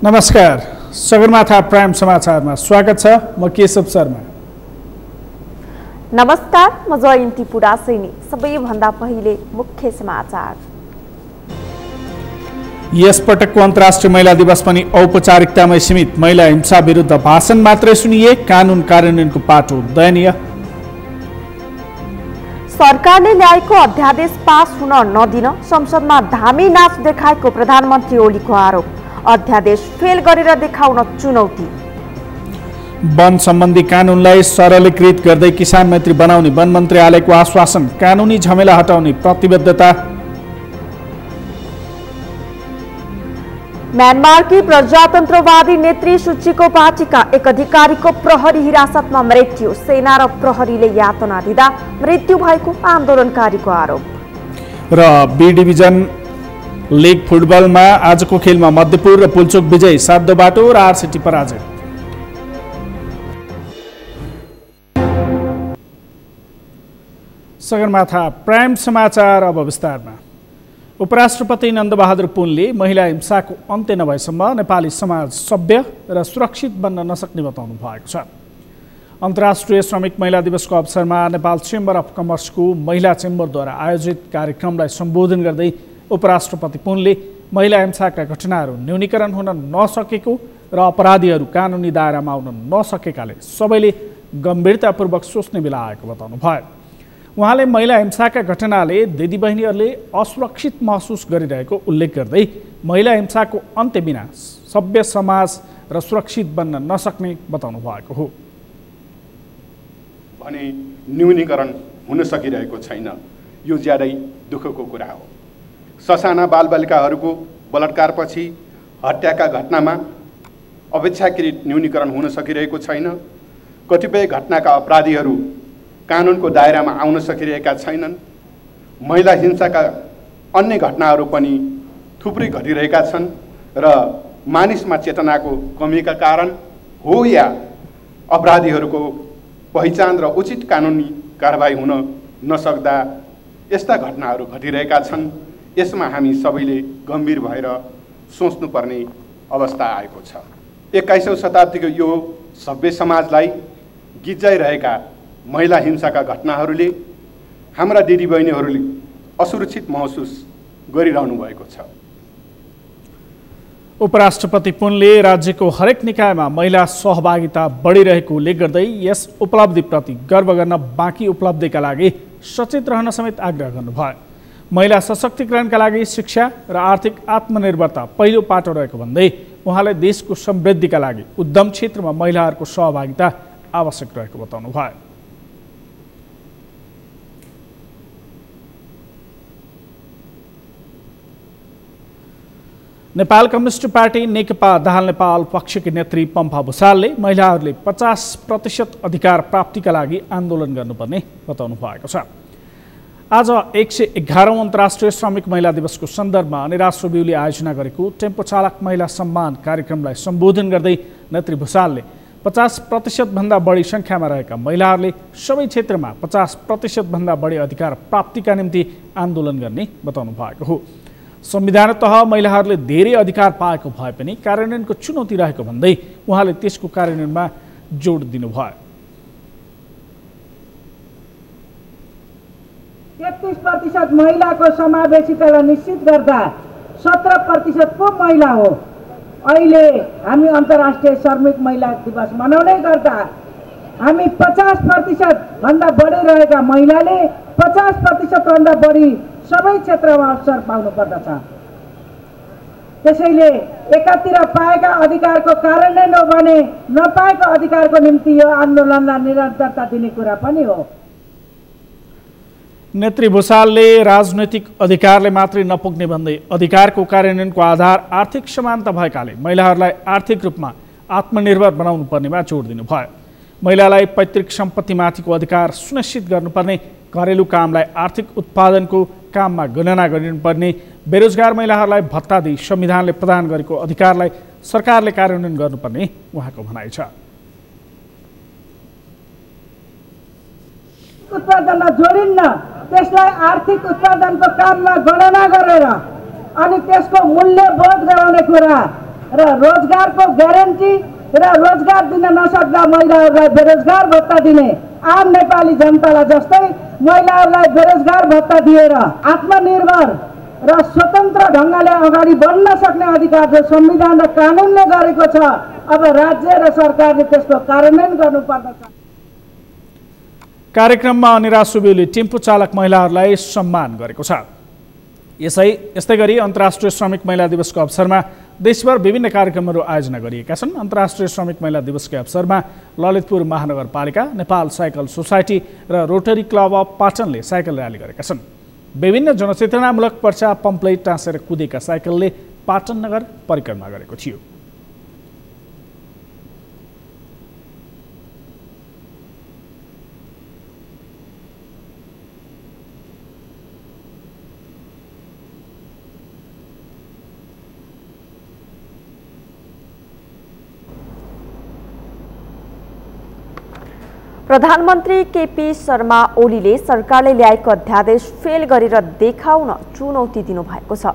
नमस्कार, सगरमाथा प्राइम समाचारमा स्वागत छ। म केशव शर्मा। नमस्कार, म जयन्ती पुरासैनी। सबैभन्दा पहिले मुख्य समाचार। यस पटकको अन्तर्राष्ट्रिय महिला दिवस पनि औपचारिकतामै सीमित। महिला हिंसा विरुद्ध भाषण मात्रै सुनिए, कानुन कार्यान्वयनको पाटो दयनीय। सरकारले ल्याएको अध्यादेश पास हुन नदिन संसदमा धामी नाच देखाएको प्रधानमन्त्री ओलीको आरोप। अध्यादेश फेल गरेर देखाउन चुनौती। वन सम्बन्धी कानुनलाई सरलीकृत गर्दै किसान मैत्री बनाउने वन मन्त्रालयको आश्वासन। कानुनी झमेला हटाउने प्रतिबद्धता। म्यानमारकी प्रजातन्त्रवादी नेत्री सूचीको पार्टीका एक अधिकारीको प्रहरी हिरासतमा मृत्यु। सेना र प्रहरीले यातना दिँदा मृत्यु भएको आन्दोलनकारीको आरोप। र बी डिभिजन लिग फुटबलमा आजको खेलमा मध्यपुर र पुल्चोक विजयी, 7 बाटो र आरसिटी पराजय। सगरमाथा प्राइम समाचार अब विस्तारमा। उपराष्ट्रपति नन्दबहादुर पुनले महिला हिंसाको अन्त्य नभएसम्म नेपाली समाज सभ्य र सुरक्षित बन्न नसक्ने बताउनु भएको छ। अन्तर्राष्ट्रिय श्रमिक महिला दिवसको अवसरमा नेपाल चेम्बर अफ कमर्सको महिला चेम्बरद्वारा आयोजित कार्यक्रमलाई सम्बोधन गर्दै उपराष्ट्रपति पुनले महिला हिंसाका घटनाहरू न्यूनीकरण हुन नसकेको र अपराधीहरू कानुनी दायरामा आउन नसकेकाले सबैले गम्भीरतापूर्वक सोच्ने बेला आएको बताउनु भयो। उहाँले महिला हिंसाका घटनाले दिदीबहिनीहरूले असुरक्षित महसुस गरिरहेको उल्लेख गर्दै महिला हिंसाको अन्त्य बिना सभ्य समाज र सुरक्षित बन्न नसक्ने बताउनु भएको हो। भने न्यूनीकरण हुन सकिरहेको छैन, यो ज्यादै दुःखको कुरा हो। ससाना बालबालिकाहरूको बलात्कारपछि हत्याका घटनामा अपेक्षाकृत न्यूनीकरण हुन सकिरहेको छैन। कतिपय घटनाका अपराधीहरू कानुनको दायरामा आउन सकिरहेका छैनन्। महिला हिंसाका अन्य घटनाहरू पनि थुप्रै घटिरहेका छन् र मानिसमा चेतनाको कमीका कारण हो या अपराधीहरूको पहिचान र उचित कानुनी कारबाही हुन नसक्दा यस्ता घटनाहरू घटिरहेका छन्। यसमा हामी सबैले गम्भीर भएर सोच्नुपर्ने अवस्था आएको छ। 21औं शताब्दीको यो सभ्य समाजलाई गिज्जाइरहेका महिला हिंसाका घटनाहरूले हाम्रा दिदीबहिनीहरूले असुरक्षित महसुस गरिरहनु भएको छ। उपराष्ट्रपति पुनले राज्यको हरेक निकायमा महिला सहभागिता बढिरहेको उल्लेख गर्दै यस उपलब्धिप्रति गर्व गर्न बाँकी उपलब्धिका लागि सचेत रहन समेत आग्रह गर्नुभयो। महिला सशक्तिकरणका लागि शिक्षा र आर्थिक आत्मनिर्भरता पहिलो पाटो रहेको भन्दै उहाँले देशको समृद्धिका लागि उद्यम क्षेत्रमा महिलाहरूको सहभागिता आवश्यक रहेको बताउनु भयो। नेपाल कम्युनिस्ट पार्टी नेकपा दाहाल नेपाल पक्षकी नेत्री पम्फा भुसालले महिलाहरूले 50% अधिकार प्राप्तिका लागि आन्दोलन गर्नुपर्ने बताउनु भएको छ। आज 111औं अन्तर्राष्ट्रिय श्रमिक महिला दिवसको सन्दर्भमा निराश रोबिउले आयोजना गरेको टेम्पो चालक महिला सम्मान कार्यक्रमलाई सम्बोधन गर्दै नेत्री भुसालले 50% भन्दा बढी सङ्ख्यामा रहेका महिलाहरूले सबै क्षेत्रमा 50% भन्दा बढी अधिकार प्राप्तिका निम्ति आन्दोलन गर्ने बताउनु भएको हो। संविधान तह महिलाहरूले धेरै अधिकार पाएको भए पनि कार्यान्वयनको चुनौती रहेको भन्दै उहाँले त्यसको कार्यान्वयनमा जोड दिनुभयो। 33% महिलाको समावेशितालाई निश्चित गर्दा 17% को महिला हो। अहिले हामी अन्तर्राष्ट्रिय श्रमिक महिला दिवस मनाउँदै गर्दा हामी 50% भन्दा बढी रहेका महिलाले 50% भन्दा बढी सबै क्षेत्रमा अवसर पाउनु पर्दछ। त्यसैले एकातिर पाएका अधिकारको कार्यान्वयन हो भने नपाएको अधिकारको निम्ति यो आन्दोलनलाई निरन्तरता दिने कुरा पनि हो। नेत्री भुसालले राजनैतिक अधिकारले मात्रै नपुग्ने भन्दै अधिकारको कार्यान्वयनको आधार आर्थिक समानता भएकाले महिलाहरूलाई आर्थिक रूपमा आत्मनिर्भर बनाउनु पर्नेमा जोड दिनुभयो। महिलालाई पैतृक सम्पत्तिमाथिको अधिकार सुनिश्चित गर्नुपर्ने, घरेलु कामलाई आर्थिक उत्पादनको काममा गणना गरिनुपर्ने, बेरोजगार महिलाहरूलाई भत्ता दिई संविधानले प्रदान गरेको अधिकारलाई सरकारले कार्यान्वयन गर्नुपर्ने उहाँको भनाइ छ। उत्पादनमा जोडिन्न, त्यसलाई आर्थिक उत्पादनको काममा गणना गरेर अनि त्यसको मूल्य बोध गराउने कुरा र रोजगारको ग्यारेन्टी र रोजगार दिन नसक्दा महिलाहरूलाई बेरोजगार भत्ता दिने, आम नेपाली जनतालाई जस्तै महिलाहरूलाई बेरोजगार भत्ता दिएर आत्मनिर्भर र स्वतन्त्र ढङ्गले अगाडि बढ्न सक्ने अधिकार जो संविधान र कानुनले गरेको छ, अब राज्य र सरकारले त्यसको कार्यान्वयन गर्नुपर्दछ। कार्यक्रममा अनिरा सुब्यूले टेम्पो चालक महिलाहरूलाई सम्मान गरेको छ। यस्तै गरी अन्तर्राष्ट्रिय श्रमिक महिला दिवसको अवसरमा देशभर विभिन्न कार्यक्रमहरू आयोजना गरिएका छन्। अन्तर्राष्ट्रिय श्रमिक महिला दिवसकै अवसरमा ललितपुर महानगरपालिका, नेपाल साइकल सोसाइटी र रोटरी क्लब अफ पाटनले साइकल र्याली गरेका छन्। विभिन्न जनचेतनामूलक पर्चा पम्पलेट टाँसेर कुदेका साइकलले पाटन नगर परिक्रमा गरेको थियो। प्रधानमन्त्री केपी शर्मा ओलीले सरकारले ल्याएको अध्यादेश फेल गरेर देखाउन चुनौती दिनुभएको छ।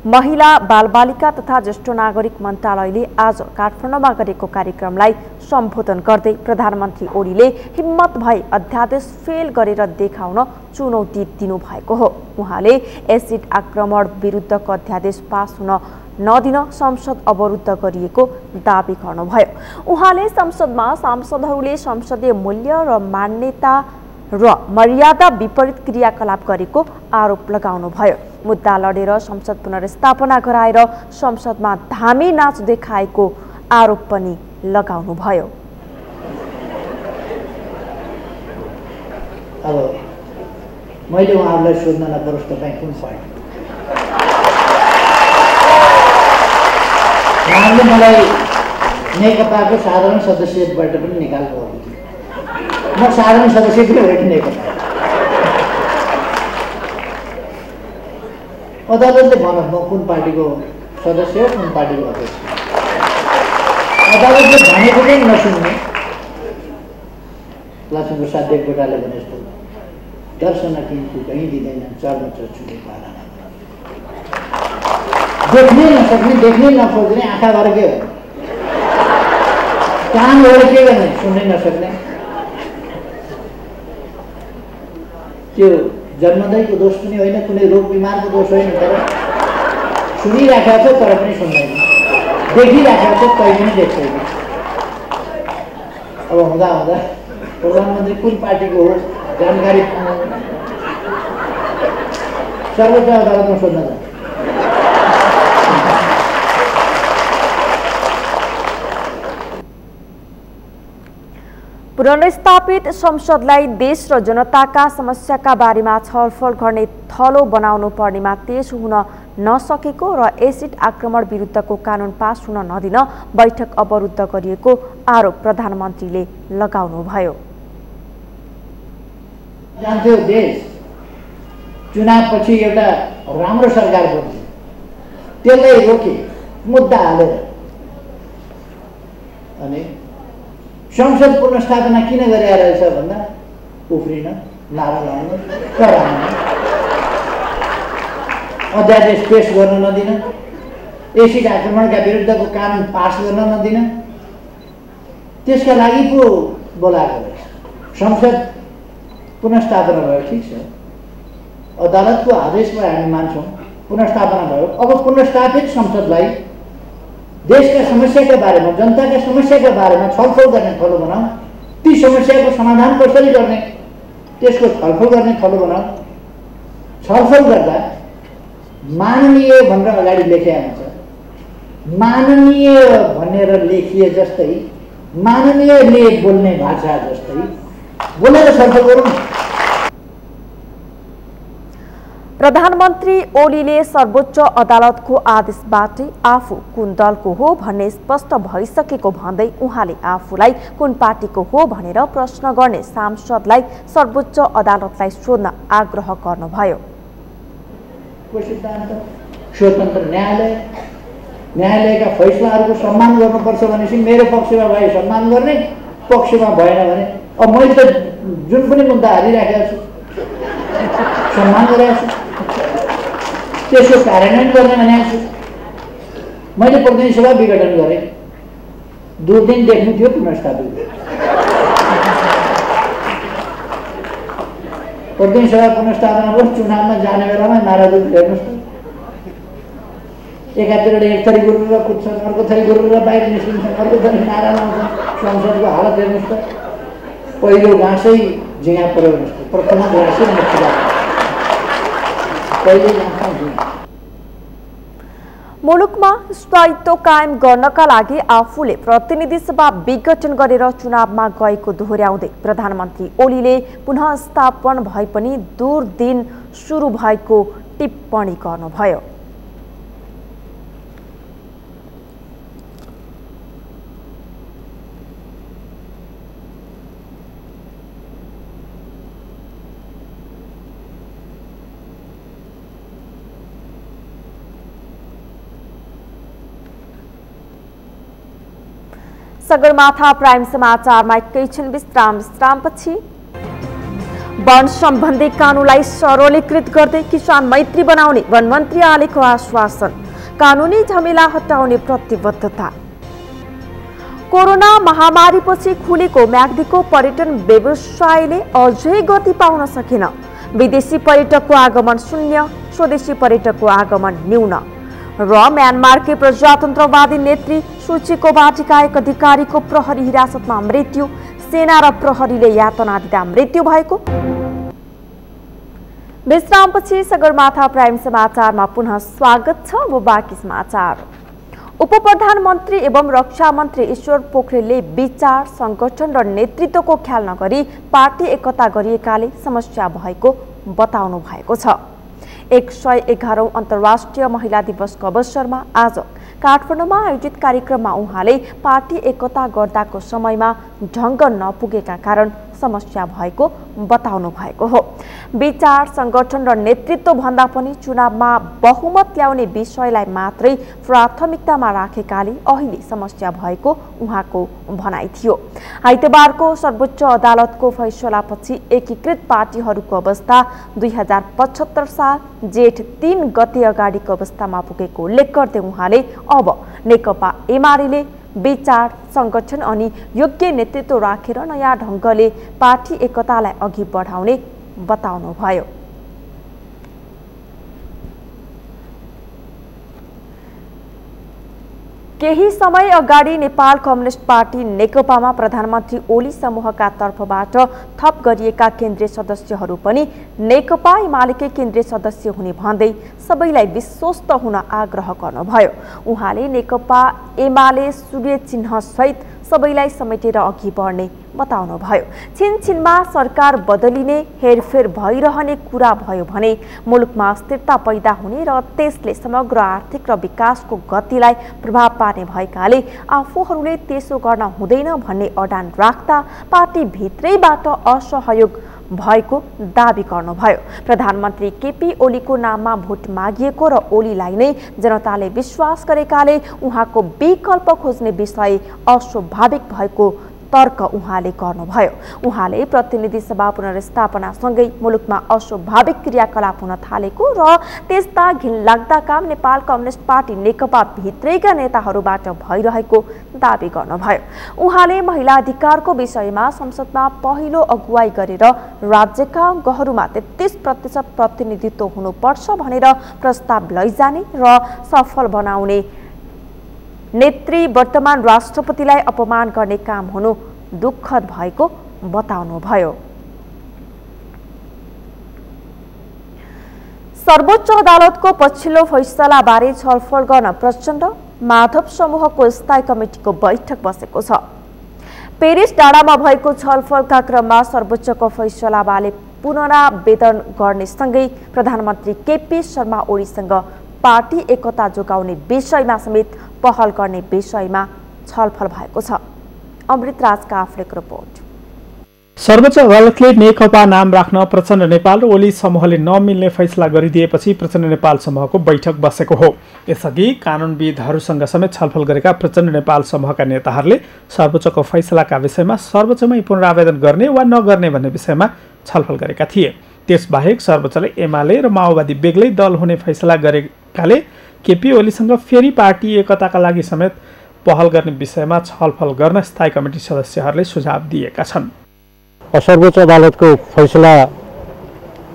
महिला बालबालिका तथा ज्येष्ठ नागरिक मन्त्रालयले आज काठमाडौँमा गरेको कार्यक्रमलाई सम्बोधन गर्दै प्रधानमन्त्री ओलीले हिम्मत भए अध्यादेश फेल गरेर देखाउन चुनौती दिनुभएको हो। उहाँले एसिड आक्रमण विरुद्धको अध्यादेश पास हुन नदिन संसद अवरुद्ध गरिएको दावी गर्नुभयो। उहाँले संसदमा सांसदहरूले संसदीय मूल्य र मान्यता र मर्यादा विपरीत क्रियाकलाप गरेको आरोप लगाउनुभयो। मुद्दा लडेर संसद पुनर्स्थापना गराएर संसदमा धामी नाच देखाएको आरोप पनि लगाउनुभयो। अब मैले उहाँहरूलाई सोध्न नपरोस् तपाईँ कुन पार्टी, उहाँले मलाई नेकपाको साधारण सदस्यबाट पनि निकाल्नु भएको थियो। म साधारण सदस्य पनि होइन नेकपा। अदालतले भन्नु म कुन पार्टीको सदस्य हो, कुन पार्टीको अध्यक्ष। अदालतले भनेको पनि नसुन्ने लक्ष्मीप्रसाद देवकोटाले भने जस्तो दर्शन किन्तु कहीँ दिँदैन, चर्म चर्चुले पारा देख्नै नसक्ने, देख्नै नखोज्ने, आँखा भर्के हो, कान भर्के गर्ने, सुन्नै नसक्ने। त्यो जन्मदैको दोष पनि होइन, कुनै रोग बिमारको दोष होइन, तर सुनिराखेको छ तर पनि सुन्दैन, देखिराखेको छ कहीँ पनि देख्दैन। अब हुँदा हुँदा प्रधानमन्त्री कुन पार्टीको हो जानकारी सर्वोच्च अदालतमा सोध्न जान्छ। पुनर्स्थापित संसदलाई देश र जनताका समस्याका बारेमा छलफल गर्ने थलो बनाउनु पर्नेमा तेज हुन नसकेको र एसिड आक्रमण विरुद्धको कानुन पास हुन नदिन बैठक अवरुद्ध गरिएको आरोप प्रधानमन्त्रीले लगाउनुभयो। जान्थ्यो देश चुनावपछि एउटा राम्रो सरकार बन्छ, त्यसलाई रोके मुद्दा हालेर। अनि संसद पुनर्स्थापना किन गरिरहेछ भन्दा उफ्रिन, नारा लाउन, कराउन, अध्यादेश पेश गर्न नदिन, एसिड आक्रमणका विरुद्धको कानुन पास गर्न नदिन, त्यसका लागि पो बोलाएको रहेछ। संसद पुनर्स्थापना भयो, ठिक छ, अदालतको आदेशमा हामी मान्छौँ, पुनर्स्थापना भयो। अब पुनर्स्थापित संसदलाई देशका समस्याका बारेमा, जनताका समस्याका बारेमा छलफल गर्ने थलो बनाऊ, ती समस्याको समाधान कसरी गर्ने त्यसको छलफल गर्ने थलो बनाऊ। छलफल गर्दा माननीय भनेर अगाडि लेखेको हुन्छ, माननीय भनेर लेखिए जस्तै, माननीयले बोल्ने भाषा जस्तै बोलेर छलफल गरौँ। प्रधानमन्त्री ओलीले सर्वोच्च अदालतको आदेशबाटै आफू कुन दलको हो भन्ने स्पष्ट भइसकेको भन्दै उहाँले आफूलाई कुन पार्टीको हो भनेर प्रश्न गर्ने सांसदलाई सर्वोच्च अदालतलाई सोध्न आग्रह गर्नुभयो। स्वतन्त्र न्यायालय, न्यायालयका फैसलाहरूको सम्मान गर्नुपर्छ भनेपछि मेरो पक्षमा भए सम्मान गर्ने, पक्षमा भएन भने अब मैले त जुन पनि मुद्दा हालिराखेको छु सम्मान गरेको छु, त्यसको कार्यान्वयन गर्ने भनेको छु। मैले प्रतिनिधि सभा विघटन गरेँ, दुर्दिन देख्नु थियो, पुनर्स्थापित गरेँ। प्रतिनिधि सभा पुनर्स्थापना भयो, चुनावमा जाने बेलामा नाराजु हेर्नुहोस् त, एकातिर एक थरी गुरुर कुद्छन्, अर्को थरी गुरुर बाहिर निस्किन्छन्, अर्को थरी नारा लाउँछन्। संसदको हालत हेर्नुहोस् त, पहिलो घाँसै झिँगा पऱ्यो हेर्नुहोस् त, प्रथम घाँसै मुख्य पहिलो घाँस। मुलुकमा स्थायित्व कायम गर्नका लागि आफूले प्रतिनिधि सभा विघटन गरेर चुनावमा गएको दोहोर्याउँदै प्रधानमन्त्री ओलीले पुनः स्थापन भए पनि दूर दिन सुरु भएको टिप्पणी गर्नुभयो। सगरमाथा प्राइम समाचारमा एकैछिन विश्रामपछि वन सम्बन्धी कानूनलाई सरलीकृत गर्दै किसान मैत्री बनाउने वन मन्त्री आलेको आश्वासन, कानूनी झमेला हटाउने प्रतिबद्धता। कोरोना महामारीपछि खुलेको म्याग्दीको पर्यटन व्यवसायले अझै गति पाउन सकेन। विदेशी पर्यटकको आगमन शून्य, स्वदेशी पर्यटकको आगमन न्यून। र म्यानमारकी प्रजातन्त्रवादी नेत्री सुचीको बाटिका एक अधिकारीको प्रहरी हिरासतमा मृत्यु, सेना र प्रहरीले यातना दिँदा मृत्यु भएको। विश्रामपछि सगरमाथा प्राइम समाचारमा पुनः स्वागत छ। अब बाँकी समाचार। उप प्रधानमन्त्री एवं रक्षा मन्त्री ईश्वर पोखरेलले विचार, संगठन र नेतृत्वको ख्याल नगरी पार्टी एकता गरिएकाले समस्या भएको बताउनु भएको छ। 111औं अन्तर्राष्ट्रिय महिला दिवसको अवसरमा आज काठमाडौँमा आयोजित कार्यक्रममा उहाँले पार्टी एकता गर्दाको समयमा ढङ्ग नपुगेका कारण समस्या भएको बताउनु भएको हो। विचार, संगठन र नेतृत्व भन्दा पनि चुनावमा बहुमत ल्याउने विषयलाई मात्रै प्राथमिकतामा राखेकाले अहिले समस्या भएको उहाँको भनाइ थियो। आइतबारको सर्वोच्च अदालतको फैसलापछि एकीकृत पार्टीहरूको अवस्था 2075 साल जेठ 3 गते अगाडिको अवस्थामा पुगेको उल्लेख गर्दै उहाँले अब नेकपा एमाले विचार, संगठन अनि योग्य नेतृत्व राखेर नयाँ ढङ्गले पार्टी एकतालाई अघि बढाउने बताउनुभयो। केही समय अगाडि नेपाल कम्युनिस्ट पार्टी नेकपामा प्रधानमन्त्री ओली समूहका तर्फबाट थप गरिएका केन्द्रीय सदस्यहरू पनि नेकपा एमालेकै केन्द्रीय सदस्य हुने भन्दै सबैलाई विश्वस्त हुन आग्रह गर्नुभयो। उहाँले नेकपा एमाले सूर्य चिन्ह सहित सबैलाई समेटेर अघि बढ्ने बताउनुभयो। छिनछिनमा सरकार बदलिने, हेरफेर भइरहने कुरा भयो भने मुलुकमा अस्थिरता पैदा हुने र त्यसले समग्र आर्थिक र विकासको गतिलाई प्रभाव पार्ने भएकाले आफूहरूले त्यसो गर्न हुँदैन भन्ने अडान राख्दा पार्टी भित्रैबाट असहयोग भएको दाबी गर्नुभयो। प्रधानमन्त्री केपी ओलीको नाममा भोट मागिएको र ओलीलाई नै जनताले विश्वास गरेकाले उहाँको विकल्प खोज्ने विषय अस्वाभाविक भएको तर्क उहाँले गर्नुभयो। उहाँले प्रतिनिधि सभा पुनर्स्थापनासँगै मुलुकमा अस्वाभाविक क्रियाकलाप हुन थालेको र त्यस्ता घिनलाग्दा काम नेपाल कम्युनिस्ट पार्टी नेकपा भित्रैका नेताहरूबाट भइरहेको दाबी गर्नुभयो। उहाँले महिला अधिकारको विषयमा संसदमा पहिलो अगुवाई गरेर राज्यका अङ्गहरूमा 33% प्रतिनिधित्व हुनुपर्छ भनेर प्रस्ताव लैजाने र सफल बनाउने नेत्री वर्तमान राष्ट्रपतिलाई अपमान गर्ने काम हुनु दुःखद भएको बताउनुभयो। सर्वोच्च अदालतको पछिल्लो फैसलाबारे छलफल गर्न प्रचण्ड माधव समूहको स्थायी कमिटीको बैठक बसेको छ। पेरिस डाँडामा भएको छलफलका क्रममा सर्वोच्चको फैसलाबारे पुनरावेदन गर्ने सँगै प्रधानमन्त्री केपी शर्मा ओलीसँग पार्टी एकता जोगाउने विषयमा समेत पहल गर्ने विषयमा छलफल भएको छ। अमृतराज काफ्लेको रिपोर्ट। सर्वोच्च अदालतले नेकपा नाम राख्न प्रचण्ड नेपाल र ओली समूहले नमिल्ने फैसला गरिदिएपछि प्रचण्ड नेपाल समूहको बैठक बसेको हो। यसअघि कानुनविदहरूसँग समेत छलफल गरेका प्रचण्ड नेपाल समूहका नेताहरूले सर्वोच्चको फैसलाका विषयमा सर्वोच्चमै पुनरावेदन गर्ने वा नगर्ने भन्ने विषयमा छलफल गरेका थिए। त्यसबाहेक सर्वोच्चले एमाले र माओवादी बेग्लै दल हुने फैसला गरेकाले केपी ओलीसँग फेरि पार्टी एकताका लागि समेत पहल गर्ने विषयमा छलफल गर्न स्थायी कमिटी सदस्यहरूले सुझाव दिएका छन्। सर्वोच्च अदालतको फैसला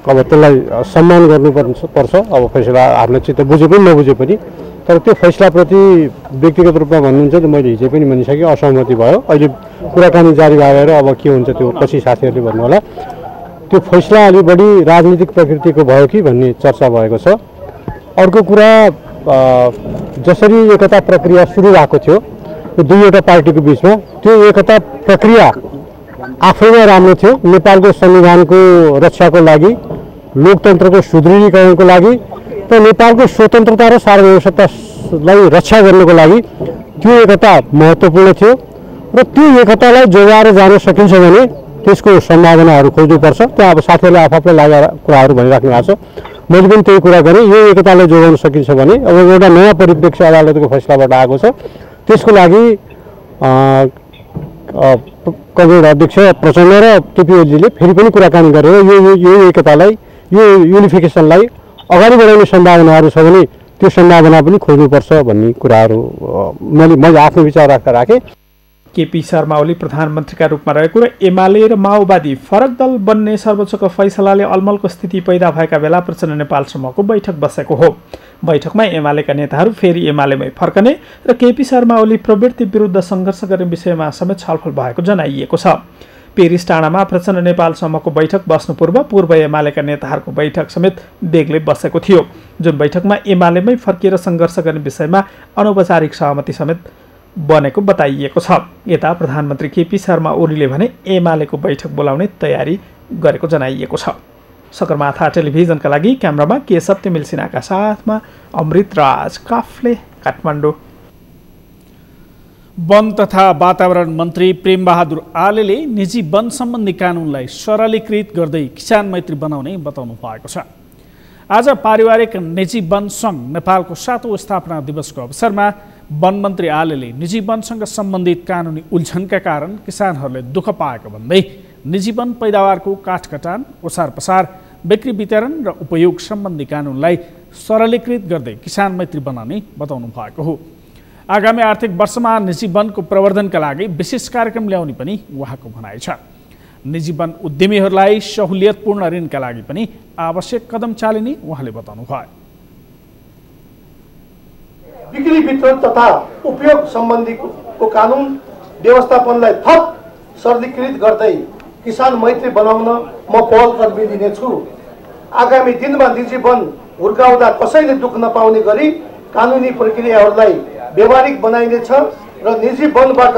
अब त्यसलाई सम्मान गर्नुपर्छ। अब फैसला आफ्नो चित्त बुझे पनि नबुझे पनि, तर त्यो फैसलाप्रति व्यक्तिगत रूपमा भन्नुहुन्छ त मैले हिजो पनि भनिसकेँ, असहमति भयो। अहिले कुराकानी जारी भएर अब के हुन्छ त्यो पछि साथीहरूले भन्नु होला। त्यो फैसला अलि बढी राजनीतिक प्रकृतिको भयो कि भन्ने चर्चा भएको छ। अर्को कुरा, जसरी एकता प्रक्रिया सुरु भएको थियो यो दुईवटा पार्टीको बिचमा, त्यो एकता प्रक्रिया आफैमा राम्रो थियो। नेपालको संविधानको रक्षाको लागि, लोकतन्त्रको सुदृढीकरणको लागि र नेपालको स्वतन्त्रता र सार्वभौमिकतालाई रक्षा गर्नको लागि त्यो एकता महत्त्वपूर्ण थियो र त्यो एकतालाई जोगाएर जान सकिन्छ भने त्यसको सम्भावनाहरू खोज्नुपर्छ। त्यहाँ अब साथीहरूले आफूले लागेर कुराहरू भनिराख्नु भएको छ, मैले पनि त्यही कुरा गरेँ। यो एकतालाई जोगाउन सकिन्छ भने अब एउटा नयाँ परिप्रेक्ष्य अदालतको फैसलाबाट आएको छ, त्यसको लागि कङ्ग्रेस अध्यक्ष प्रचण्ड र केपी ओलीले फेरि पनि कुराकानी गरेर यो एकतालाई, यो युनिफिकेसनलाई अगाडि बढाउने सम्भावनाहरू छ भने त्यो सम्भावना पनि खोज्नुपर्छ भन्ने कुराहरू मैले आफ्नो विचार राख्दा राखेँ। केपी शर्मा ओली प्रधानमन्त्रीका रूपमा रहेको र एमाले र माओवादी फरक दल बन्ने सर्वोच्चको फैसलाले अलमलको स्थिति पैदा भएका बेला प्रचण्ड नेपाल समूहको बैठक बसेको हो। बैठकमा एमालेका नेताहरू फेरि एमालेमै फर्कने र केपी शर्मा ओली प्रवृत्ति विरुद्ध सङ्घर्ष गर्ने विषयमा समेत छलफल भएको जनाइएको छ। पेरिस टाढामा प्रचण्ड नेपाल समूहको बैठक बस्नु पूर्व एमालेका नेताहरूको बैठक समेत बेग्लै बसेको थियो, जुन बैठकमा एमालेमै फर्किएर सङ्घर्ष गर्ने विषयमा अनौपचारिक सहमति समेत बनेको बताइएको छ। यता प्रधानमन्त्री केपी शर्मा ओलीले भने एमालेको बैठक बोलाउने तयारी गरेको जनाइएको छ। सगरमाथा टेलिभिजनका लागि क्यामेरामा के सत्यमिल सिन्हाका साथमा अमृत राज काफ्ले, काठमाडौँ। वन तथा वातावरण मन्त्री प्रेमबहादुर आलेले निजी वन सम्बन्धी कानुनलाई सरलीकृत गर्दै किसान मैत्री बनाउने बताउनु भएको छ। आज पारिवारिक निजी वन सङ्घ नेपालको 7औं स्थापना दिवसको अवसरमा वन मन्त्री आलेले निजी वनसँग सम्बन्धित कानुनी उल्झनका कारण किसानहरूले दुःख पाएको भन्दै निजी वन पैदावारको काठकटान, ओसार पसार, बिक्री वितरण र उपयोग सम्बन्धी कानुनलाई सरलीकृत गर्दै किसान मैत्री बनाउने बताउनु भएको हो। आगामी आर्थिक वर्षमा निजी वनको प्रवर्धनका लागि विशेष कार्यक्रम ल्याउने पनि उहाँको भनाइ छ। निजी वन उद्यमीहरूलाई सहुलियतपूर्ण ऋणका लागि पनि आवश्यक कदम चालिने उहाँले बताउनु भयो। बिक्री वितरण तथा उपयोग सम्बन्धीको कानुन व्यवस्थापनलाई थप सरलीकृत गर्दै किसान मैत्री बनाउन म पहल कदमी लिनेछु। आगामी दिनमा निजी वन हुर्काउँदा कसैले दुःख नपाउने गरी कानुनी प्रक्रियाहरूलाई व्यवहारिक बनाइनेछ र निजी वनबाट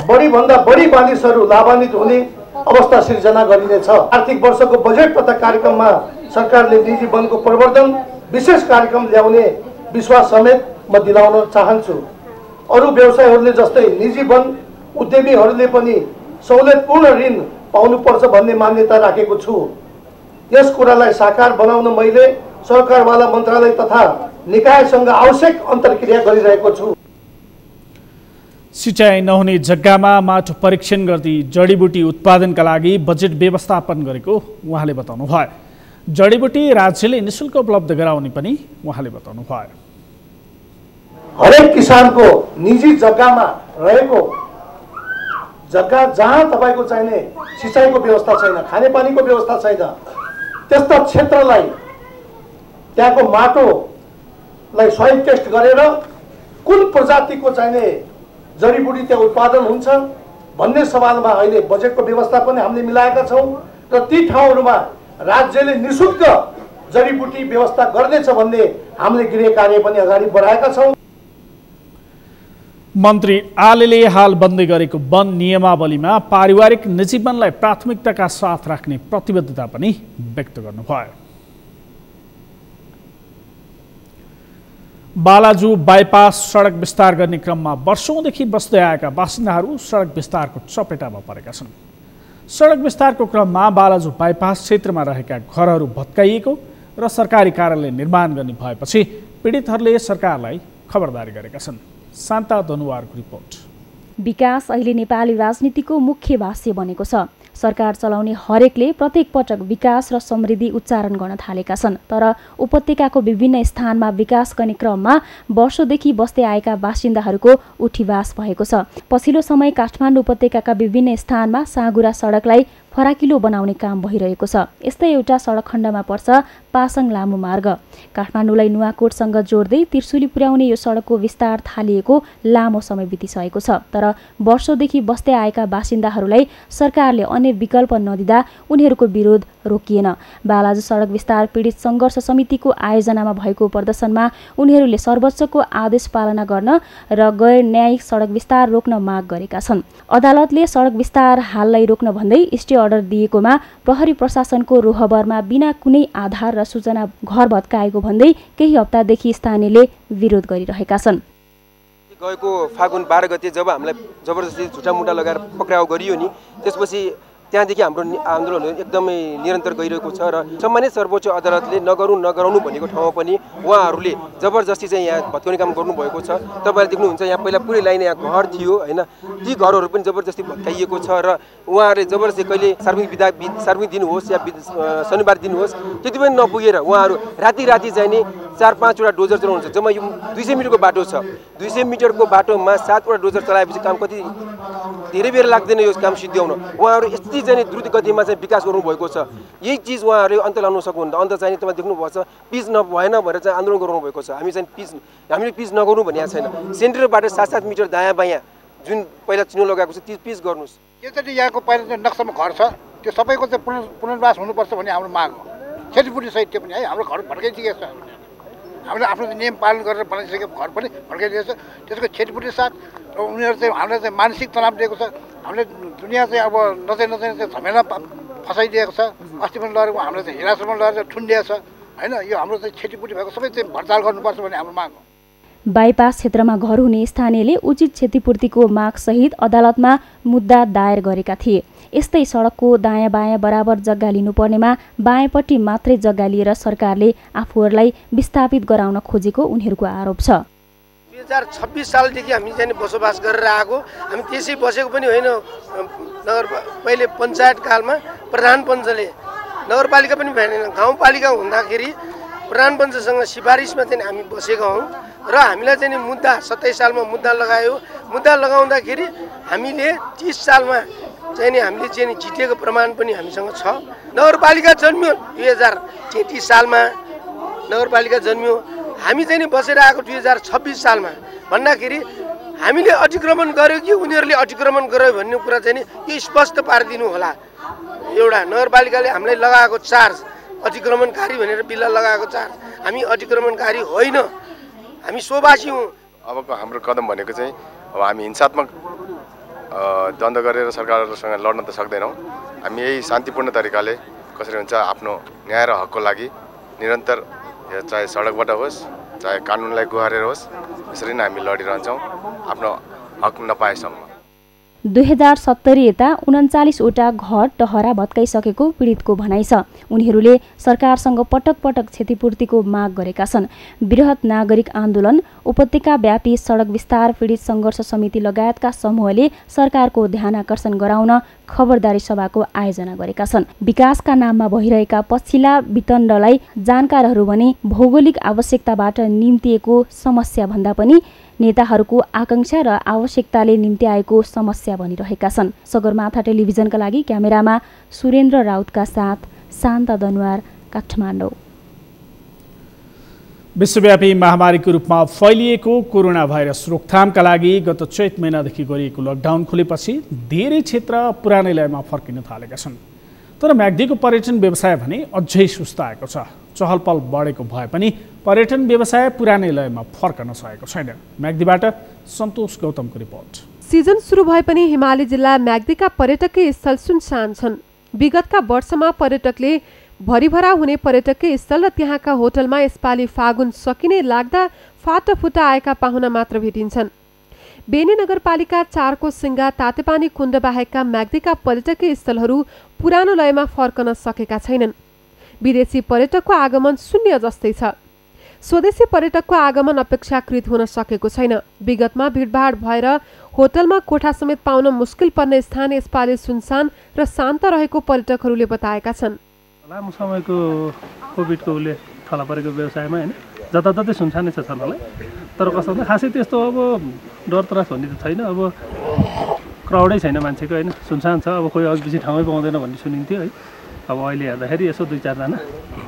बढीभन्दा बढी मानिसहरू लाभान्वित हुने अवस्था सिर्जना गरिनेछ। आर्थिक वर्षको बजेट तथा कार्यक्रममा सरकारले निजी वनको प्रवर्धन विशेष कार्यक्रम ल्याउने विश्वास समेत म दिलाउन चाहन्छु। अरू व्यवसायहरूले जस्तै निजी वन उद्यमीहरूले पनि सहुलियतपूर्ण ऋण पाउनुपर्छ भन्ने मान्यता राखेको छु। यस कुरालाई साकार बनाउन मैले सरकारवाला मन्त्रालय तथा निकायसँग आवश्यक अन्तर्क्रिया गरिरहेको छु। सिँचाइ नहुने जग्गामा माटो परीक्षण गर्दै जडीबुटी उत्पादनका लागि बजेट व्यवस्थापन गरेको उहाँले बताउनु भयो। जडीबुटी राज्यले निःशुल्क उपलब्ध गराउने पनि उहाँले बताउनु भयो। हरेक किसानको निजी जग्गामा रहेको जग्गा जहाँ तपाईँको चाहिने सिँचाइको व्यवस्था छैन, खानेपानीको व्यवस्था छैन, त्यस्ता क्षेत्रलाई त्यहाँको माटोलाई सोइल टेस्ट गरेर कुन प्रजातिको चाहिने जडीबुटी त्यहाँ उत्पादन हुन्छ भन्ने सवालमा अहिले बजेटको व्यवस्थापन हामीले मिलाएका छौँ र ती ठाउँहरूमा राज्यले निःशुल्क जडीबुटी व्यवस्था गर्नेछ भन्ने हामीले गृह कार्य पनि अगाडि बढाएका छौँ। मन्त्री आलेले हाल बन्दै गरेको वन नियमावलीमा पारिवारिक निजी वनलाई प्राथमिकताका साथ राख्ने प्रतिबद्धता पनि व्यक्त गर्नुभयो। बालाजु बाइपास सडक विस्तार गर्ने क्रममा वर्षौंदेखि बस्दै आएका बासिन्दाहरू सडक विस्तारको चपेटामा परेका छन्। सडक विस्तारको क्रममा बालाजु बाइपास क्षेत्रमा रहेका घरहरू भत्काइएको र सरकारी कार्यालय निर्माण गर्ने भएपछि पीडितहरूले सरकारलाई खबरदारी गरेका छन्। शान्ता धनुवारको रिपोर्ट। विकास अहिले नेपाली राजनीतिको मुख्य भाष्य बनेको छ। सरकार चलाउने हरेकले प्रत्येक पटक विकास र समृद्धि उच्चारण गर्न थालेका छन्, तर उपत्यकाको विभिन्न स्थानमा विकास गर्ने क्रममा वर्षौंदेखि बस्दै आएका बासिन्दाहरूको उठिवास भएको छ। पछिल्लो समय काठमाडौँ उपत्यकाका विभिन्न स्थानमा साँगुरा सडकलाई फराकिलो बनाउने काम भइरहेको छ। यस्तै एउटा सडक खण्डमा पर्छ पासाङ लामो मार्ग। काठमाडौँलाई नुवाकोटसँग जोड्दै त्रिशुली पुर्याउने यो सडकको विस्तार थालिएको लामो समय बितिसकेको छ, तर वर्षौंदेखि बस्दै आएका बासिन्दाहरूलाई सरकारले अन्य विकल्प नदिँदा उनीहरूको विरोध रोकिएन। बालाजु सडक विस्तार पीडित सङ्घर्ष समितिको आयोजनामा भएको प्रदर्शनमा उनीहरूले सर्वोच्चको आदेश पालना गर्न र गैर न्यायिक सडक विस्तार रोक्न माग गरेका छन्। अदालतले सडक विस्तार हाललाई रोक्न भन्दै स्टे अर्डर दिएकोमा प्रहरी प्रशासनको रोहबरमा बिना कुनै आधार र सूचना घर भत्काएको भन्दै केही हप्तादेखि स्थानीयले विरोध गरिरहेका छन्। गएको फागुन 12 गते जब हामीलाई जबरजस्ती झुटामुटा लगाएर पक्राउ गरियो नि, त्यसपछि त्यहाँदेखि हाम्रो आन्दोलनहरू एकदमै निरन्तर गइरहेको छ र सम्मान्य सर्वोच्च अदालतले नगराउनु भनेको ठाउँमा पनि उहाँहरूले जबरजस्ती चाहिँ यहाँ भत्काउने काम गर्नुभएको छ। तपाईँले देख्नुहुन्छ यहाँ पहिला पुरै लाइन यहाँ घर थियो होइन, ती घरहरू पनि जबरजस्ती भत्काइएको छ र उहाँहरूले जबरजस्ती कहिले सार्वजनिक दिन होस् या शनिबार दिन होस् त्यति पनि नपुगेर उहाँहरू राति चाहिँ नि 4-5 वटा डोजर चलाउनुहुन्छ। जम्मा यो 200 मिटरको बाटो छ, 200 मिटरको बाटोमा 7 वटा डोजर चलाएपछि काम कति धेरै बेर लाग्दैन यो काम सिद्ध्याउन। उहाँहरू यति चाहिँ द्रुत गतिमा चाहिँ विकास गर्नुभएको छ। यही चिज उहाँहरूले अन्त लाउन सक्नुहुन्न। अन्त चाहिँ तपाईँ देख्नुपर्छ पिच नभएन भनेर चाहिँ आन्दोलन गर्नुभएको छ। हामीले पिच नगर्नु भनेको छैन। सेन्टरबाट 7-7 मिटर दायाँ बायाँ जुन पहिला चिनो लगाएको छ ती पिच गर्नुहोस्। यसरी यहाँको पहिला चाहिँ नक्सामा घर छ त्यो सबैको चाहिँ पुनर्वास हुनुपर्छ भन्ने हाम्रो माग हो। क्षतिपूर्ति सहित त्यो पनि है हाम्रो घर भड्काइदिएको छ। हामीले आफ्नो नियम पालन गरेर बनाइसकेको घर पनि भड्काइदिएको छ। त्यसको क्षतिपूर्ति साथ उनीहरू चाहिँ हामीलाई चाहिँ मानसिक तनाव दिएको छ। हामीले दुनियाँ चाहिँ अब नचाहिँ चाहिँ झमेला फसाइदिएको छ। अस्ति पनि लगेर हामीलाई चाहिँ हिरासतमा लगेर ठुन्डिएको छ होइन। यो हाम्रो चाहिँ क्षतिपूर्ति भएको सबै चाहिँ भरताल गर्नुपर्छ भन्ने हाम्रो माग हो। बाइपास क्षेत्रमा घर हुने स्थानीयले उचित क्षतिपूर्तिको मागसहित अदालतमा मुद्दा दायर गरेका थिए। यस्तै सडकको दायाँ बायाँ बराबर जग्गा लिनुपर्नेमा बायाँपट्टि मात्रै जग्गा लिएर सरकारले आफूहरूलाई विस्थापित गराउन खोजेको उनीहरूको आरोप छ। 2026 सालदेखि हामी चाहिँ बसोबास गरेर आएको, हामी त्यसै बसेको पनि होइन। पहिले पञ्चायत कालमा प्रधान पञ्चले नगरपालिका पनि भएन, गाउँपालिका हुँदाखेरि प्रधान पञ्चसँग सिफारिसमा चाहिँ हामी बसेका हौँ र हामीलाई चाहिँ मुद्दा 27 सालमा मुद्दा लगायो। मुद्दा लगाउँदाखेरि हामीले 30 सालमा चाहिँ हामीले चाहिँ जितेको प्रमाण पनि हामीसँग छ। नगरपालिका जन्मियो 2033 सालमा नगरपालिका जन्मियो। हामी चाहिँ बसेर आएको 2026 सालमा भन्दाखेरि हामीले अतिक्रमण गर्यो कि उनीहरूले अतिक्रमण गर्यो भन्ने कुरा चाहिँ यो स्पष्ट पारिदिनु होला। एउटा नगरपालिकाले हामीलाई लगाएको चार्ज अतिक्रमणकारी भनेर बिल्ला लगाएको चार्ज, हामी अतिक्रमणकारी होइन, हामी सोभाषी हौँ। अबको हाम्रो कदम भनेको चाहिँ अब हामी हिंसात्मक द्वन्द्व गरेर सरकारसँग लड्न त सक्दैनौँ। हामी यही शान्तिपूर्ण तरिकाले कसरी हुन्छ आफ्नो न्याय र हकको लागि निरन्तर चाहे सडकबाट होस् चाहे कानुनलाई गुहारेर होस् यसरी नै हामी लडिरहन्छौँ आफ्नो हक नपाएसम्म। 2070 यता 39वटा घर टहरा भत्काइसकेको पीडितको भनाइ छ। उनीहरूले सरकारसँग पटक पटक क्षतिपूर्तिको माग गरेका छन्। बृहत नागरिक आन्दोलन, उपत्यकाव्यापी सडक विस्तार पीडित सङ्घर्ष समिति लगायतका समूहले सरकारको ध्यानआकर्षण गराउन खबरदारी सभाको आयोजना गरेका छन्। विकासका नाममा भइरहेका पछिल्ला वितण्डलाई जानकारहरू भने भौगोलिक आवश्यकताबाट निम्तिएको समस्या भन्दा पनि नेताहरूको आकांक्षा र आवश्यकताले निम्ति आएको समस्या भनिरहेका छन्। सगरमाथा टेलिभिजनका लागि क्यामेरामा सुरेन्द्र राउतका साथ शान्ता दनुवार, काठमाडौँ। विश्वव्यापी महामारीको रूपमा फैलिएको कोरोना भाइरस रोकथामका लागि गत चैत महिनादेखि गरिएको लकडाउन खुलेपछि धेरै क्षेत्र पुरानै लयमा फर्किन थालेका छन्। तर म्याग्दीको पर्यटन व्यवसाय भने अझै सुस्ताएको छ। चहलपहल बढेको भए पनि पर्यटन व्यवसाय पुरानै लयमा फर्कन सकेको छैन। म्याग्दीबाट सन्तोष गौतमको रिपोर्ट। सिजन सुरु भए पनि हिमाली जिल्ला म्याग्दीका पर्यटकीय स्थल सुनसान छन्। विगतका वर्षमा पर्यटकले भरिभरा हुने पर्यटकीय स्थल र त्यहाँका होटलमा यसपालि फागुन सकिने लाग्दा फाटाफुटा आएका पाहुना मात्र भेटिन्छन्। बेनी नगरपालिका 4 को सिङ्गा तातेपानी कुण्ड बाहेकका म्याग्दीका पर्यटकीय स्थलहरू पुरानो लयमा फर्कन सकेका छैनन्। विदेशी पर्यटकको आगमन शून्य जस्तै छ। स्वदेशी पर्यटकको आगमन अपेक्षाकृत हुन सकेको छैन। विगतमा भिडभाड भएर होटलमा कोठा समेत पाउन मुस्किल पर्ने स्थान यसपालि सुनसान र शान्त रहेको पर्यटकहरूले बताएका छन्। लामो समयको कोभिडको उसले थला परेको व्यवसायमा होइन जताततै सुनसानै छ छनलाई। तर कस्तो भन्दा खासै त्यस्तो अब डर त्रास भन्ने त छैन। अब क्राउडै छैन मान्छेको होइन, सुनसान छ। अब कोही अघि पछि ठाउँै पाउँदैन भन्ने सुनिन्थ्यो है। अब अहिले हेर्दाखेरि यसो 2-4 जना,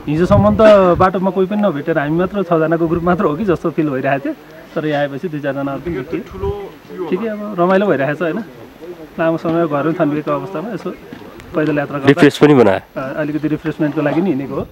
हिजोसम्म त बाटोमा कोही पनि नभेटेर हामी मात्र 6 जनाको ग्रुप मात्र हो कि जस्तो फिल भइरहेको थियो। तर यहाँ आएपछि 2-4 जना पनि भेटियो। ठिकै अब रमाइलो भइरहेको छ होइन। लामो समय घरमै थन्किएको अवस्थामा यसो पैदल यात्रा गर्दा रिफ्रेस पनि बनायो। अलिकति रिफ्रेसमेन्टको लागि नि हिँडेको हो।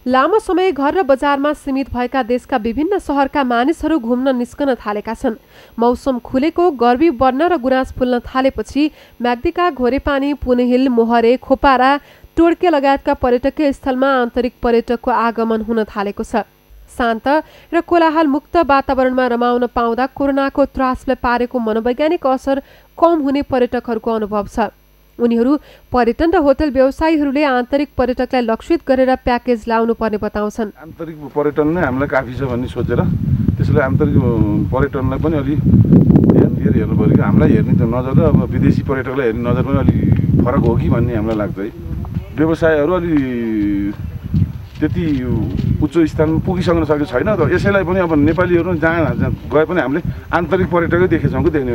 लामो समय घर र बजारमा सीमित भएका देशका विभिन्न शहरका मानिसहरू घुम्न निस्कन थालेका छन्। मौसम खुलेको, गर्मी बढ्न र गुराँस फुल्न थालेपछि म्याग्दीका घोरेपानी, पुनहिल, मोहरे, खोपारा, टोड्के लगायतका पर्यटकीय स्थलमा आन्तरिक पर्यटकको आगमन हुन थालेको छ। शान्त र कोलाहल मुक्त वातावरणमा रमाउन पाउँदा कोरोनाको त्रासले पारेको मनोवैज्ञानिक असर कम हुने पर्यटकहरूको अनुभव छ। उनीहरू पर्यटन र होटल व्यवसायीहरूले आन्तरिक पर्यटकलाई लक्षित गरेर प्याकेज ल्याउनु पर्ने बताउँछन्। आन्तरिक पर्यटन नै हामीलाई काफी छ भन्ने सोचेर त्यसैले आन्तरिक पर्यटनलाई पनि अलि ध्यान दिएर हेर्नु पऱ्यो कि हामीलाई हेर्ने त नजर र अब विदेशी पर्यटकलाई हेर्ने नजर पनि अलि फरक हो कि भन्ने हामीलाई लाग्छ है। व्यवसायहरू अलि त्यति उच्च स्थानमा पुगिसक्न सकेको छैन। त यसैलाई पनि अब नेपालीहरू जहाँ गए पनि हामीले आन्तरिक पर्यटकै देखेछौँ कि देख्ने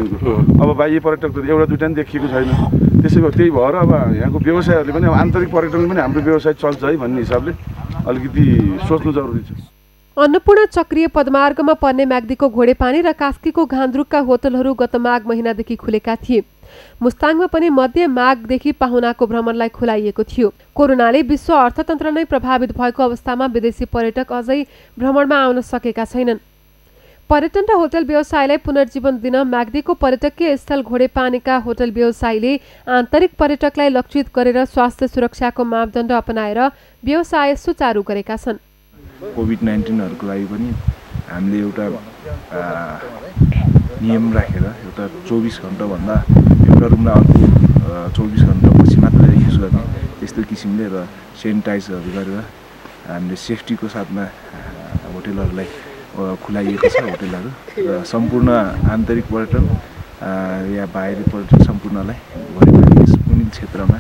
अब बाह्य पर्यटक त एउटा दुइटा पनि देखिएको छैन। त्यसैले त्यही भएर अब यहाँको व्यवसायहरूले पनि अब आन्तरिक पर्यटन पनि हाम्रो व्यवसाय चल्छ है भन्ने हिसाबले अलिकति सोच्नु जरुरी छ। अन्नपूर्ण चक्रीय पदमार्गमा पर्ने म्याग्दीको घोडेपानी र कास्कीको घान्द्रुकका होटलहरू गत माघ महिनादेखि खुलेका थिए। मुस्ताङमा पनि मध्य माघदेखि पाहुनाको भ्रमणलाई खुलाइएको थियो। कोरोनाले विश्व अर्थतन्त्र नै प्रभावित भएको अवस्थामा विदेशी पर्यटक अझै भ्रमणमा आउन सकेका छैनन्। पर्यटन र होटल व्यवसायलाई पुनर्जीवन दिन म्याग्दीको पर्यटकीय स्थल घोडेपानीका होटल व्यवसायीले आन्तरिक पर्यटकलाई लक्षित गरेर स्वास्थ्य सुरक्षाको मापदण्ड अपनाएर व्यवसाय सुचारू गरेका छन्। कोभिड-19हरूको लागि पनि हामीले एउटा नियम राखेर एउटा 24 घण्टाभन्दा एउटा रुमलाई अर्को 24 घण्टापछि मात्र युज गर्ने त्यस्तो किसिमले र सेनिटाइजहरू गरेर हामीले सेफ्टीको साथमा होटलहरूलाई खुलाइएको छ। होटलहरू र सम्पूर्ण आन्तरिक पर्यटन या बाहिरी पर्यटन सम्पूर्णलाई कुनै क्षेत्रमा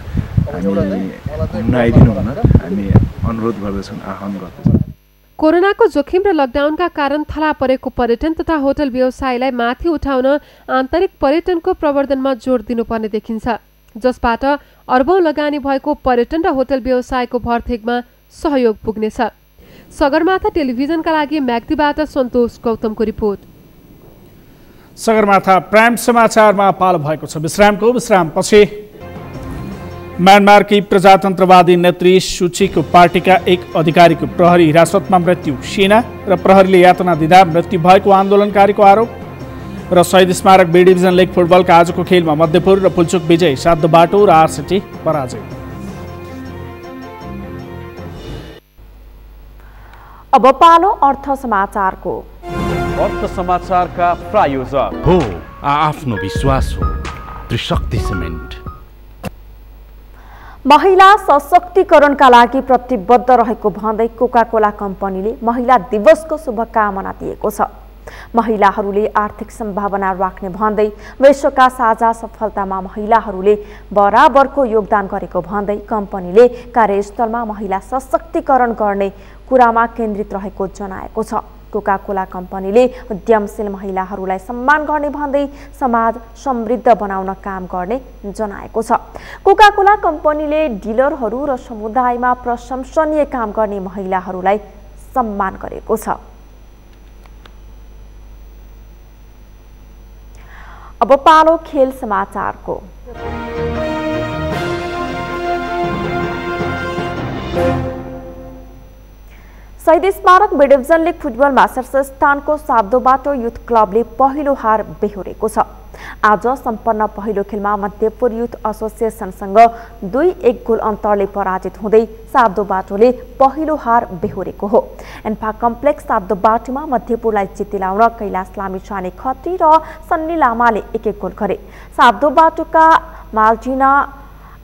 हामी घुम्न आइदिनु हुन हामी अनुरोध गर्दछौँ, आह्वान गर्दछौँ। कोरोनाको जोखिम र लकडाउनका कारण थला परेको पर्यटन तथा होटल व्यवसायलाई माथि उठाउन आन्तरिक पर्यटनको प्रवर्धनमा जोड दिनुपर्ने देखिन्छ, जसबाट अर्बौं लगानी भएको पर्यटन र होटल व्यवसायको भरथेगमा सहयोग पुग्नेछ। सगरमाथा टेलिभिजनका लागि म्याग्दीबाट सन्तोष गौतमको रिपोर्ट। सगरमाथा प्राइम समाचारमा पालो भएको छ विश्रामपछि। म्यानमारकी प्रजातन्त्रवादी नेत्री सूचीको पार्टीका एक अधिकारीको प्रहरी हिरासतमा मृत्यु, सेना र प्रहरीले यातना दिँदा मृत्यु भएको आन्दोलनकारीको आरोप। र शहीद स्मारक बी डिभिजन लिग फुटबलका आजको खेलमा मध्यपुर र पुल्चोक विजय, 7 बाटो र आरसिटी पराजय। अब पालो अर्थ समाचारको। अर्थ समाचारका प्रायोजक हो आफ्नो विश्वास हो त्रिशक्ति सिमेन्ट। महिला सशक्तिकरणका लागि प्रतिबद्ध रहेको भन्दै कोका कोला कम्पनीले महिला दिवसको शुभकामना दिएको छ। महिलाहरूले आर्थिक सम्भावना राख्ने भन्दै विश्वका साझा सफलतामा महिलाहरूले बराबरको योगदान गरेको भन्दै कम्पनीले कार्यस्थलमा महिला सशक्तिकरण गर्ने कुरामा केन्द्रित रहेको जनाएको छ। कोका कोला कम्पनीले उद्यमशील महिलाहरूलाई सम्मान गर्ने भन्दै समाज समृद्ध बनाउन काम गर्ने जनाएको छ। कोका कोला कम्पनीले डिलरहरू र समुदायमा प्रशंसनीय काम गर्ने महिलाहरूलाई सम्मान गरेको छ। अब पालो खेल समाचारको। शहीद स्मारक बी डिभिजन लिग फुटबलमा शीर्ष स्थानको साब्दोबाटो युथ क्लबले पहिलो हार बेहोरेको छ। आज सम्पन्न पहिलो खेलमा मध्यपुर युथ एसोसिएसनसँग 2-1 गोल अन्तरले पराजित हुँदै साब्दोबाटोले पहिलो हार बेहोरेको हो। एन्फा कम्प्लेक्स साब्दोबाटोमा मध्यपुरलाई जित दिलाउन कैलाश लामिछाने खत्री र सन्नी लामाले 1-1 गोल गरे। साब्दोबाटोका माल्टिना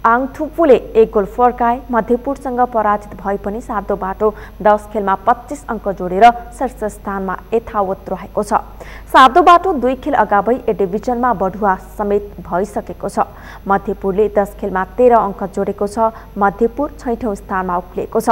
आङथुपुले 1 गोल फर्काए। मध्यपुरसँग पराजित भए पनि सातो बाटो 10 खेलमा 25 अङ्क जोडेर शीर्ष स्थानमा यथावत रहेको छ। सातो बाटो 2 खेल अगावै ए डिभिजनमा बढुवा समेत भइसकेको छ। मध्यपुरले 10 खेलमा 13 अङ्क जोडेको छ। मध्यपुर 6औं स्थानमा उक्लिएको छ।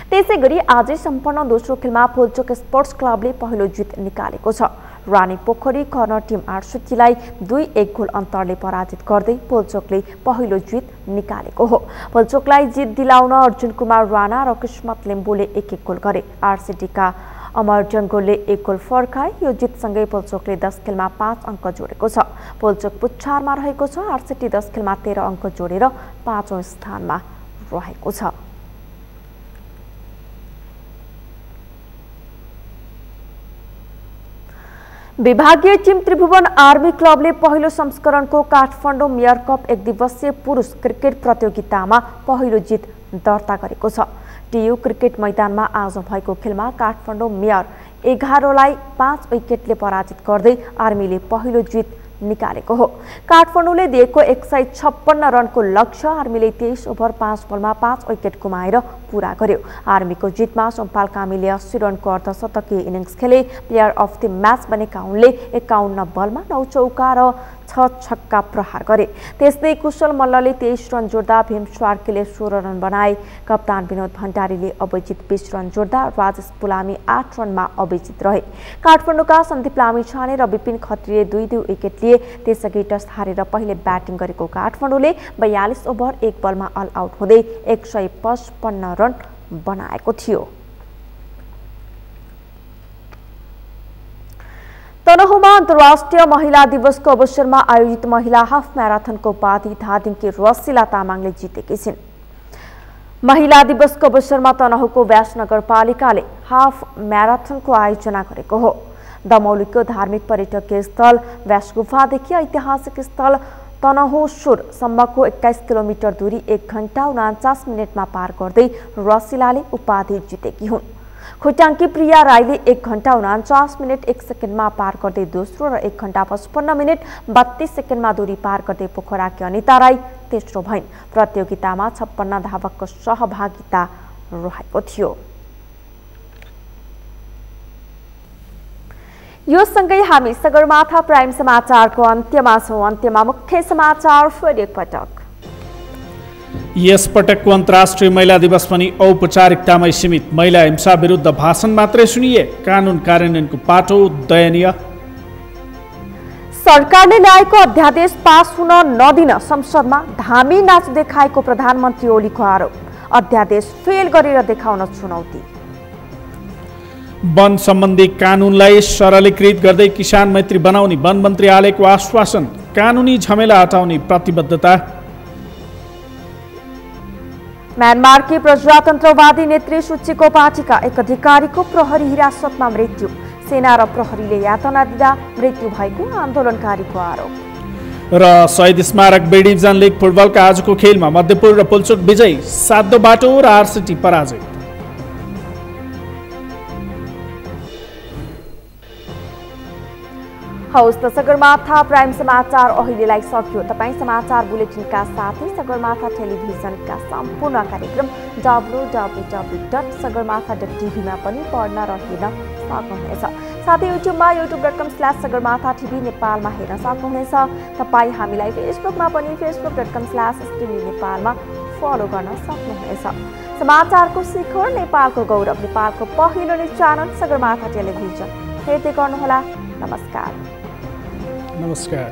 त्यसैगरी आजै सम्पन्न दोस्रो खेलमा पोल्चोक स्पोर्ट्स क्लबले पहिलो जित निकालेको छ। Rani Pokhari corner team 68लाई 2-1 goal अन्तरले पराजित गर्दै पोल्चोकले पहिलो जित निकालेको हो। पोल्चोकलाई जित दिलाउन अर्जुन कुमार राणा र किस्मत लिम्बुले 1-1 गोल गरे। आरसीटीका अमर जङ्गोलले 1 गोल फर्काए। यो जितसँगै पोल्चोकले 10 खेलमा 5 अङ्क जोडेको छ। पोल्चोक पुच्छारमा रहेको छ। आरसीटी 10 खेलमा 13 अङ्क जोडेर 5औं स्थानमा रहेको छ। विभागीय टिम त्रिभुवन आर्मी क्लबले पहिलो संस्करणको काठमाडौँ मेयर कप 1 दिवसीय पुरुष क्रिकेट प्रतियोगितामा पहिलो जित दर्ता गरेको छ। टियु क्रिकेट मैदानमा आज भएको खेलमा काठमाडौँ मेयर 11लाई 5 विकेटले पराजित गर्दै आर्मीले पहिलो जित निकालेको हो। काठमाडौँले दिएको 156 रनको लक्ष्य आर्मीले 23 ओभर 5 बलमा 5 विकेट गुमाएर पूरा गर्यो। आर्मीको जितमा सोमपाल कामीले 80 रनको अर्धशतकीय इनिङ्स खेले। प्लेयर अफ द म्याच बनेका उनले 51 बलमा 9 चौका र 6 छक्का प्रहार गरे। त्यस्तै कुशल मल्लले 23 रन जोड्दा भीम स्वार्कीले 16 रन बनाए। कप्तान विनोद भण्डारीले अभिजित 20 रन जोड्दा राजेश पुलामी 8 रनमा अभिजित रहे। काठमाडौँका सन्दीप लामिछाने र विपिन खत्रीले 2-2 विकेट लिए। त्यसअघि टस हारेर पहिले ब्याटिङ गरेको काठमाडौँले 42 ओभर 1 बलमा अल आउट हुँदै 155 रन बनाएको थियो। तनहुँमा अन्तर्राष्ट्रिय महिला दिवसको अवसरमा आयोजित महिला हाफ म्याराथनको उपाधि धादिङकी रसिला तामाङले जितेकी छिन्। महिला दिवसको अवसरमा तनहुँको व्यास नगरपालिकाले हाफ म्याराथनको आयोजना गरेको हो। दमौलीको धार्मिक पर्यटकीय स्थल व्यास गुफादेखि ऐतिहासिक स्थल तनहुँसुरसम्मको 21 किलोमिटर दूरी 1 घण्टा 49 मिनटमा पार गर्दै रसिलाले उपाधि जितेकी हुन्। खोटाङकी प्रिया राईले 1 घण्टा 49 मिनट 1 सेकेन्डमा पार गर्दै दोस्रो र 1 घण्टा 55 मिनट 32 सेकेन्डमा दूरी पार गर्दै पोखराकी अनिता राई तेस्रो भइन्। प्रतियोगितामा 56 धावकको सहभागिता रहेको थियो। यो सँगै हामी सगरमाथा प्राइम समाचारको अन्त्यमा छौं। अन्त्यमा मुख्य समाचार फेरि एकपटक। यस पटकको अन्तर्राष्ट्रिय महिला दिवस पनि औपचारिकतामै सीमित। महिला हिंसा विरुद्ध भाषण मात्रै सुनिए। कानुन कार्यान्वयनको पाटो दयनीय। सरकारले ल्याएको अध्यादेश पास हुन नदिन संसदमा धामी नाच देखाएको प्रधानमन्त्री ओलीको आरोप। अध्यादेश फेल गरेर देखाउन चुनौती। वन सम्बन्धी कानुनलाई सरलीकृत गर्दै किसान मैत्री बनाउने वन मन्त्री आलेको आश्वासन। कानुनी झमेला हटाउने प्रतिबद्धता। म्यानमारकी प्रजातन्त्रवादी नेत्री सूचीको पार्टीका एक अधिकारीको प्रहरी हिरासतमा मृत्यु। सेना र प्रहरीले यातना दिँदा मृत्यु भएको आन्दोलनकारीको आरोप। र शहीद स्मारक बी डिभिजन लिग फुटबलका आजको खेलमा मध्यपुर र पोल्चोक विजयी, सातो बाटो र आरसीटी पराजित। हौस् त सगरमाथा प्राइम समाचार अहिलेलाई सक्यो। तपाईँ समाचार बुलेटिनका साथै सगरमाथा टेलिभिजनका सम्पूर्ण कार्यक्रम www.sagarmatha.tv मा पनि पढ्न र हेर्न सक्नुहुनेछ। साथै युट्युबमा youtube.com/sagarmatha TV नेपालमा हेर्न सक्नुहुनेछ। तपाईँ हामीलाई फेसबुकमा पनि facebook.com/STV नेपालमा फलो गर्न सक्नुहुनेछ। समाचारको शिखर, नेपालको गौरव, नेपालको पहिलो न्युज च्यानल सगरमाथा टेलिभिजन हेर्दै गर्नुहोला। नमस्कार। नमस्कार।